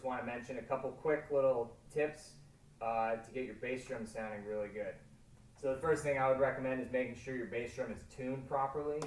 just want to mention a couple quick little tips to get your bass drum sounding really good. So the first thing I would recommend is making sure your bass drum is tuned properly.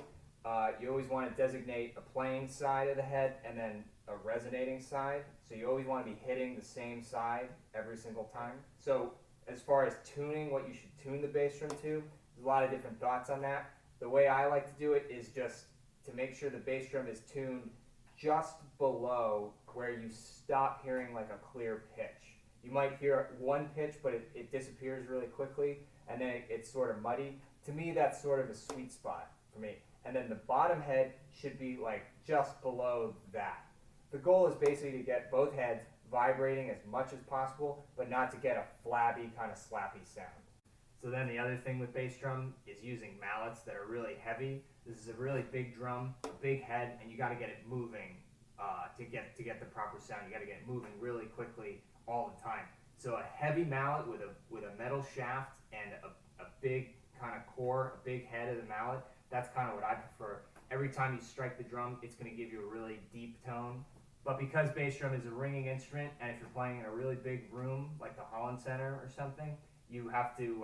You always want to designate a playing side of the head and then a resonating side. So you always want to be hitting the same side every single time. So as far as tuning, what you should tune the bass drum to, there's a lot of different thoughts on that. The way I like to do it is just to make sure the bass drum is tuned just below where you stop hearing like a clear pitch. You might hear one pitch, but it disappears really quickly, and then it's sort of muddy. To me, that's sort of a sweet spot for me. And then the bottom head should be like just below that. The goal is basically to get both heads vibrating as much as possible, but not to get a flabby kind of slappy sound. So then the other thing with bass drum is using mallets that are really heavy. This is a really big drum, a big head, and you got to get it moving to get the proper sound. You got to get it moving really quickly all the time. So a heavy mallet with a metal shaft and a big kind of core, a big head of the mallet. That's kind of what I prefer. Every time you strike the drum, it's going to give you a really deep tone. But because bass drum is a ringing instrument, and if you're playing in a really big room like the Holland Center or something, you have to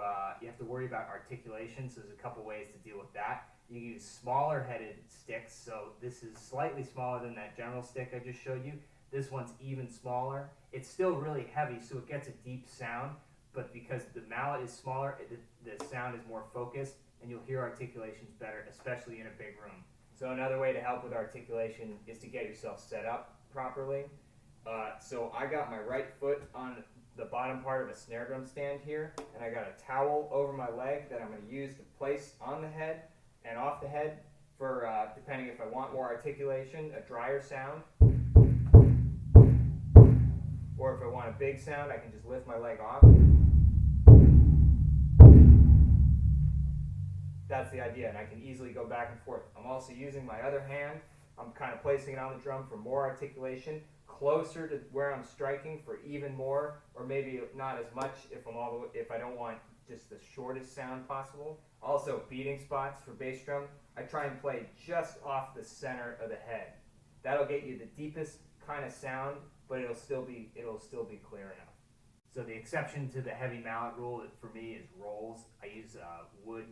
worry about articulation. So there's a couple ways to deal with that. You use smaller headed sticks. So this is slightly smaller than that general stick I just showed you. This one's even smaller. It's still really heavy, so it gets a deep sound. But because the mallet is smaller, the sound is more focused, and you'll hear articulations better, especially in a big room. So another way to help with articulation is to get yourself set up properly. So I got my right foot on the bottom part of a snare drum stand here, and I got a towel over my leg that I'm going to use to place on the head and off the head for, depending if I want more articulation, a drier sound, or if I want a big sound, I can just lift my leg off. That's the idea, and I can easily go back and forth. I'm also using my other hand. I'm kind of placing it on the drum for more articulation, closer to where I'm striking for even more, or maybe not as much if I don't want just the shortest sound possible. Also, beating spots for bass drum, I try and play just off the center of the head. That'll get you the deepest kind of sound, but it'll still be clear enough. So the exception to the heavy mallet rule for me is rolls. I use wood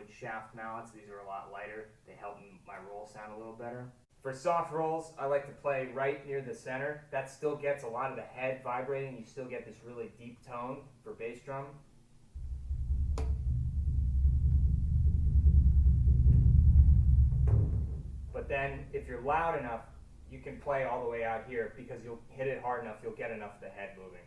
shaft mallets. These are a lot lighter. They help my roll sound a little better. For soft rolls, I like to play right near the center. That still gets a lot of the head vibrating. You still get this really deep tone for bass drum. But then if you're loud enough, you can play all the way out here because you'll hit it hard enough, you'll get enough of the head moving.